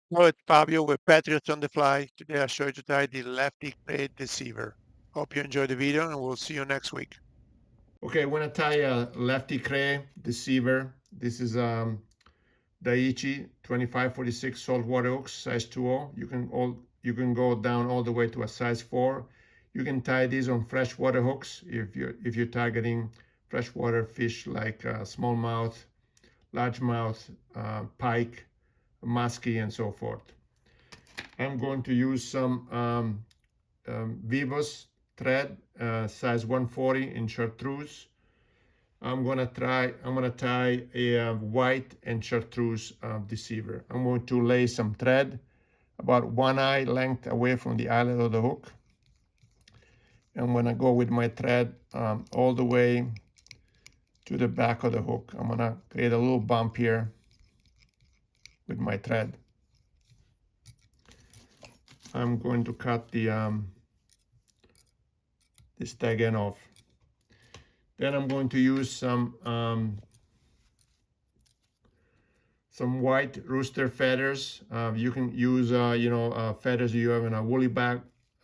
Hello, it's Fabio with Patriots on the Fly. Today I'll show you to tie the Lefty Kreh Deceiver. Hope you enjoyed the video and we'll see you next week. Okay, I want to tie a Lefty Kreh Deceiver. This is Daiichi 2546 saltwater hooks, size 2.0. You can go down all the way to a size 4. You can tie these on freshwater hooks if you're targeting freshwater fish like smallmouth, largemouth, pike, muskie, and so forth. I'm going to use some Vivos thread, size 140 in chartreuse. I'm gonna tie a white and chartreuse deceiver. I'm going to lay some thread about 1 eye length away from the eyelet of the hook. I'm gonna go with my thread all the way to the back of the hook. I'm gonna create a little bump here with my thread. I'm going to cut this tag end off. Then I'm going to use some white rooster feathers. You can use feathers you have in a woolly bug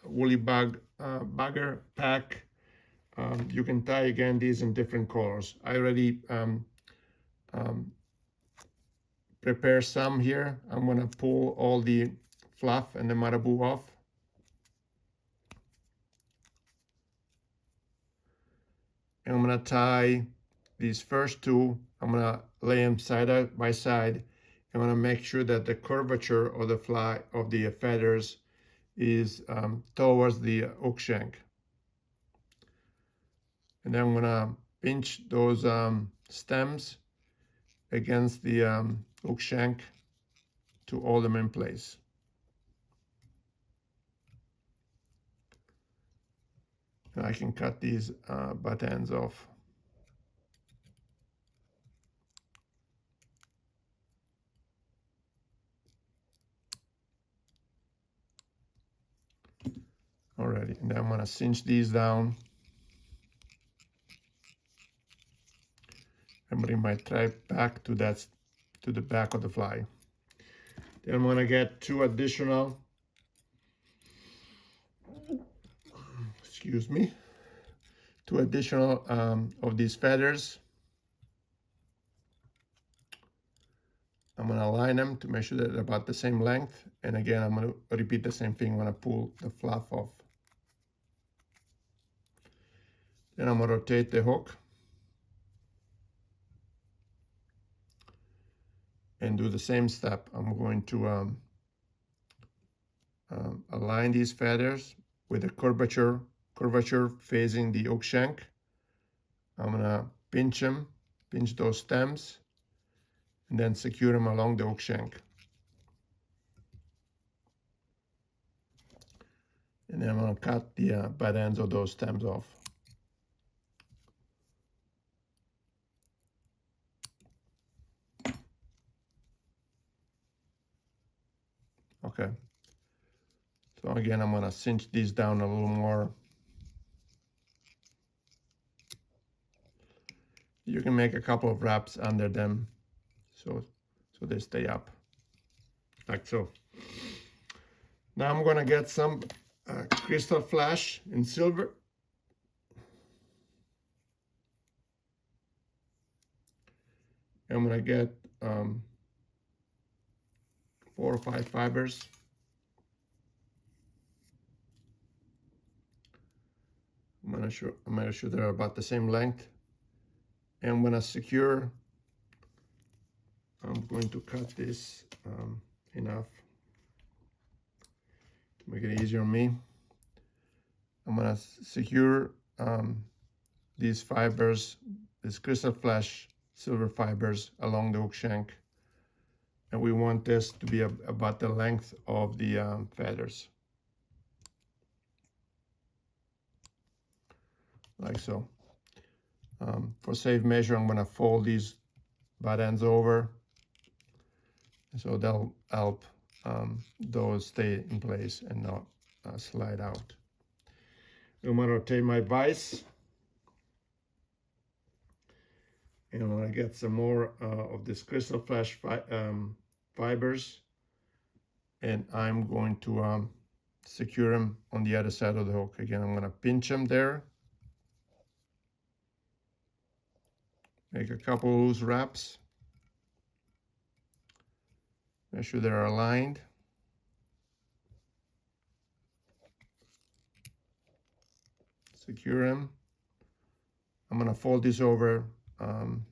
bugger pack. You can tie again these in different colors. I already um, prepare some here. I'm gonna pull all the fluff and the marabou off. And I'm gonna tie these first two. I'm gonna lay them side by side. I'm gonna make sure that the curvature of the feathers is towards the hook shank. And then I'm gonna pinch those stems against the hook shank to hold them in place. And I can cut these butt ends off. Already, and then I'm gonna cinch these down and bring my thread back to the back of the fly. Then I'm gonna get two additional, excuse me, two additional of these feathers. I'm gonna align them to make sure that they're about the same length. And again, I'm gonna repeat the same thing when I pull the fluff off. Then I'm gonna rotate the hook and do the same step. I'm going to align these feathers with the curvature facing the hook shank. I'm gonna pinch those stems, and then secure them along the hook shank. And then I'm gonna cut the butt ends of those stems off. Okay. So again, I'm gonna cinch these down a little more. You can make a couple of wraps under them so they stay up, like so. Now I'm gonna get some crystal flash in silver. I'm gonna get 4 or 5 fibers. I'm gonna sure they're about the same length. And I'm gonna secure. I'm going to cut this enough to make it easier on me. I'm gonna secure these fibers, these crystal flash silver fibers along the hook shank. And we want this to be about the length of the feathers. Like so. For safe measure, I'm gonna fold these butt ends over, so they'll help those stay in place and not slide out. I'm gonna rotate my vise, and I'm gonna get some more of this crystal flash fibers. and I'm going to secure them on the other side of the hook. Again, I'm going to pinch them there, make a couple loose wraps, make sure they're aligned. Secure them. I'm going to fold this over and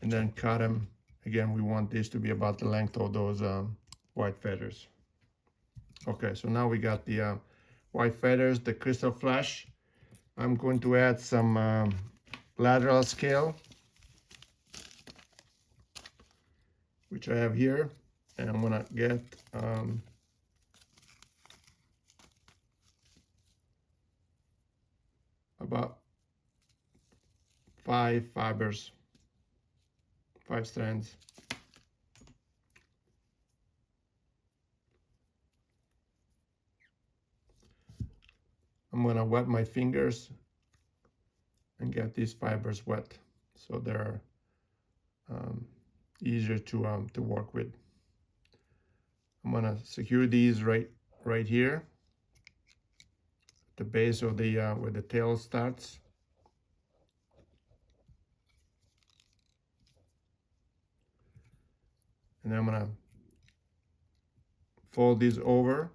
then cut them. Again, we want this to be about the length of those white feathers. Okay, so now we got the white feathers, the crystal flash. I'm going to add some lateral scale, which I have here, and I'm gonna get about 5 fibers, 5 strands. I'm gonna wet my fingers and get these fibers wet so they're easier to work with. I'm gonna secure these right here, the base of the where the tail starts. And then I'm gonna fold these over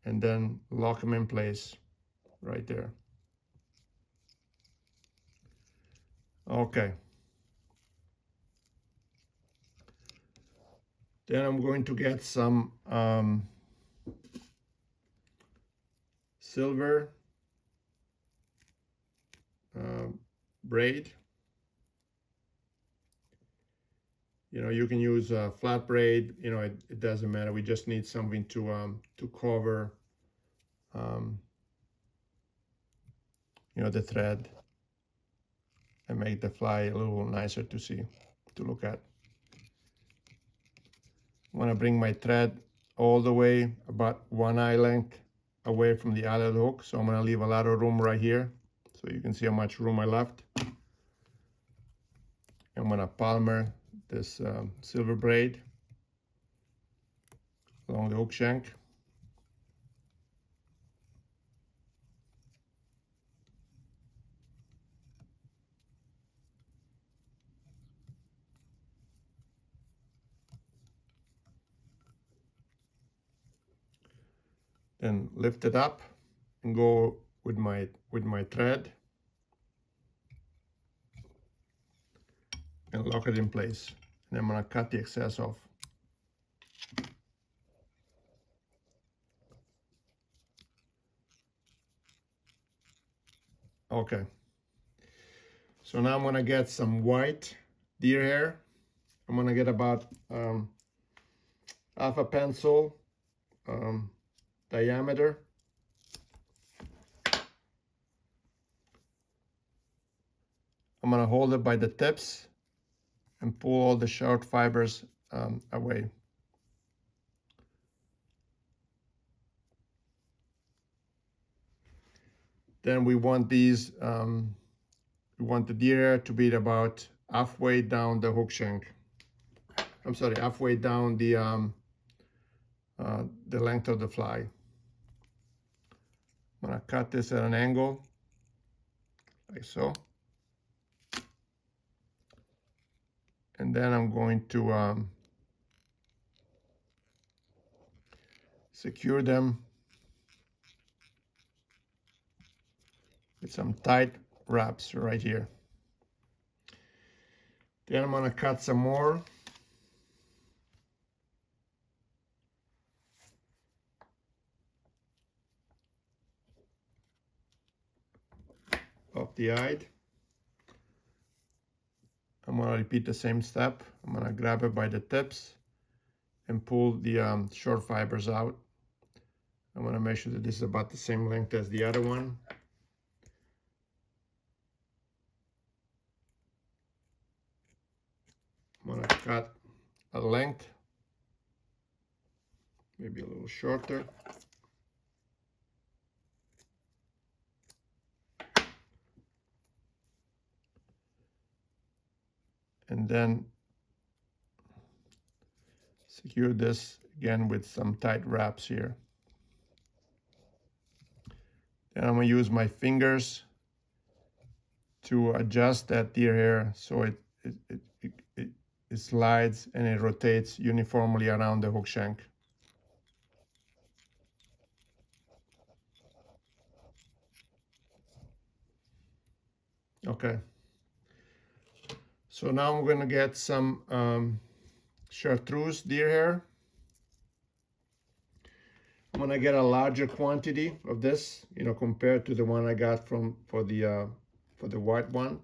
and then lock them in place right there. Okay. Then I'm going to get some silver braid. You know, you can use flat braid. You know, it doesn't matter. We just need something to cover, you know, the thread and make the fly a little nicer to see, to look at. I'm gonna bring my thread all the way about 1 eye length away from the eye of the hook. So I'm gonna leave a lot of room right here, so you can see how much room I left. I'm gonna palmer this silver braid along the hook shank. Then lift it up and go with my thread and lock it in place. And I'm gonna cut the excess off. Okay. So now I'm gonna get some white deer hair. I'm gonna get about half a pencil diameter. I'm gonna hold it by the tips and pull all the short fibers away. Then we want these, we want the deer hair to be about halfway down the hook shank. I'm sorry, halfway down the length of the fly. I'm gonna cut this at an angle, like so. And then I'm going to secure them with some tight wraps right here. Then I'm gonna cut some more. Off the eye. I'm gonna repeat the same step. I'm gonna grab it by the tips and pull the short fibers out. I'm gonna make sure that this is about the same length as the other one. I'm gonna cut a length, maybe a little shorter. and then secure this again with some tight wraps here. Then I'm going to use my fingers to adjust that deer hair so it slides and it rotates uniformly around the hook shank. Okay. So now I'm going to get some chartreuse deer hair. I'm going to get a larger quantity of this, compared to the one I got for the white one.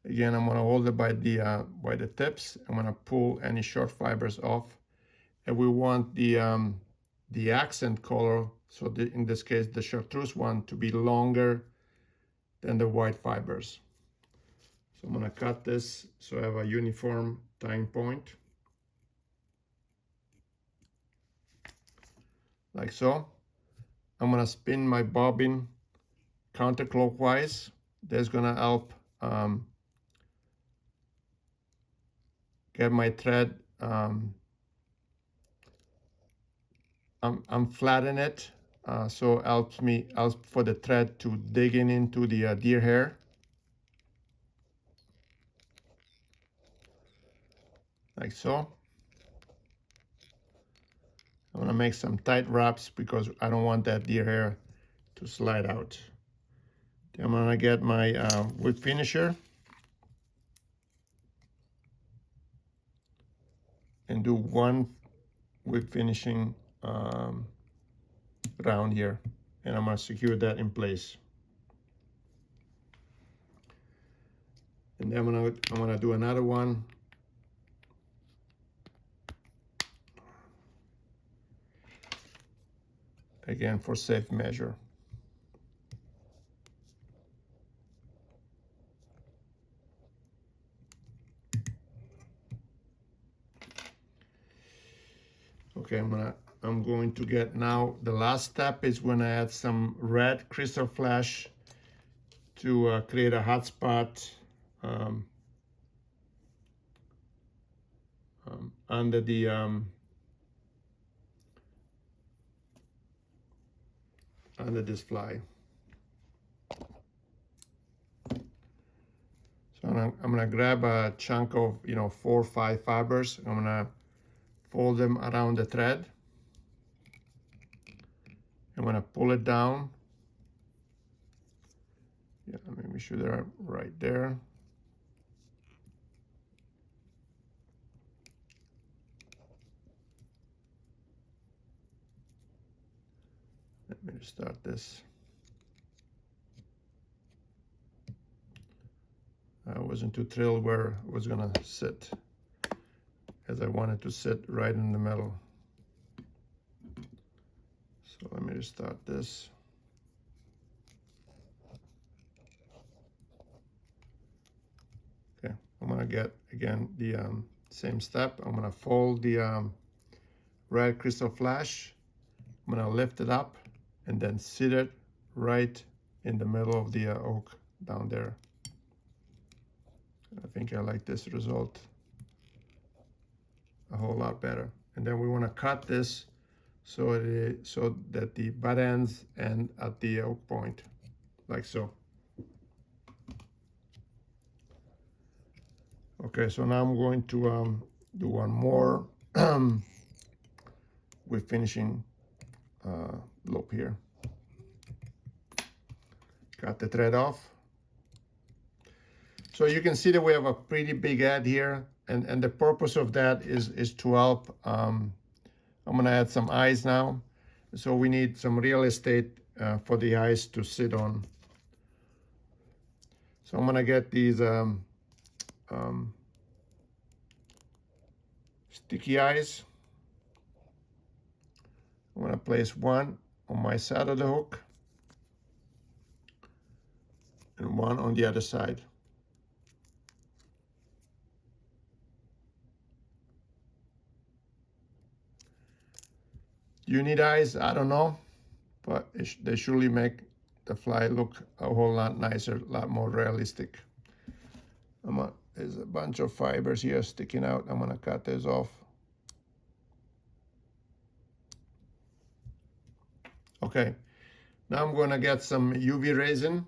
Again, I'm going to hold it by the tips. I'm going to pull any short fibers off, and we want the accent color, so in this case the chartreuse one, to be longer than the white fibers. So I'm going to cut this so I have a uniform tying point, like so. I'm going to spin my bobbin counterclockwise. That's going to help get my thread. I'm flattening it, so helps for the thread to dig into the deer hair, like so. I'm gonna make some tight wraps because I don't want that deer hair to slide out. Then I'm gonna get my whip finisher and do one whip finishing round here, and I'm gonna secure that in place. And then I'm gonna do another one. Again, for safe measure. Okay, I'm going to get now, the last step is when I add some red crystal flash to create a hot spot under this fly. So I'm gonna grab a chunk of 4 or 5 fibers. I'm gonna fold them around the thread. I'm gonna pull it down. Yeah, make sure they're right there. Let me start this. I wasn't too thrilled where it was gonna sit, as I wanted to sit right in the middle. So let me just start this. Okay, I'm gonna get again the same step. I'm gonna fold the red crystal flash. I'm gonna lift it up and then sit it right in the middle of the oak down there. I think I like this result a whole lot better. And then we want to cut this so that the butt ends end at the oak point, like so. Okay, so now I'm going to do one more with finishing loop here. Cut the thread off. So you can see that we have a pretty big head here, and the purpose of that is to help. I'm gonna add some eyes now. So we need some real estate for the eyes to sit on. So I'm gonna get these sticky eyes. I'm gonna place one on my side of the hook and one on the other side. You need eyes? I don't know, but they surely make the fly look a whole lot nicer, a lot more realistic. There's a bunch of fibers here sticking out. I'm gonna cut this off. Okay, now I'm gonna get some UV resin.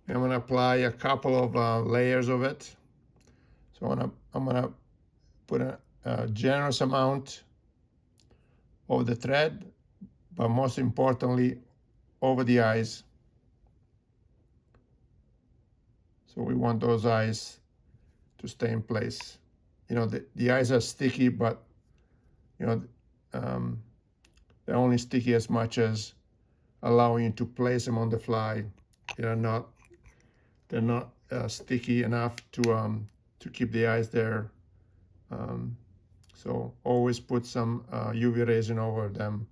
I'm gonna apply a couple of layers of it. So I'm gonna put a generous amount of the thread, but most importantly, over the eyes. So we want those eyes to stay in place. You know, the eyes are sticky, but you know, they're only sticky as much as allowing you to place them on the fly. They're not sticky enough to keep the eyes there. So always put some UV resin over them,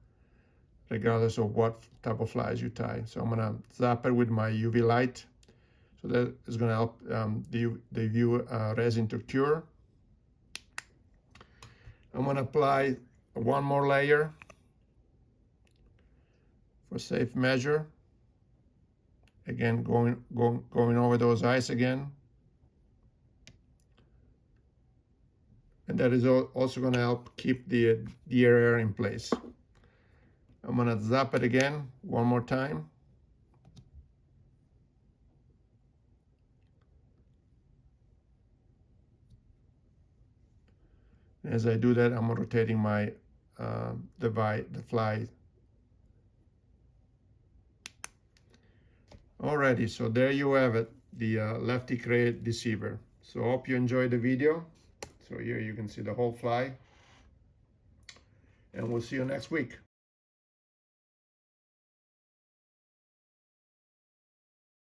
regardless of what type of flies you tie. So I'm gonna zap it with my UV light. So that is gonna help the UV resin to cure. I'm gonna apply one more layer for safe measure. Again, going over those eyes again. And that is also gonna help keep the air in place. I'm gonna zap it again one more time. As I do that, I'm rotating my the fly. Alrighty, so there you have it, the Lefty Kreh Deceiver. So hope you enjoyed the video. So here you can see the whole fly. And we'll see you next week.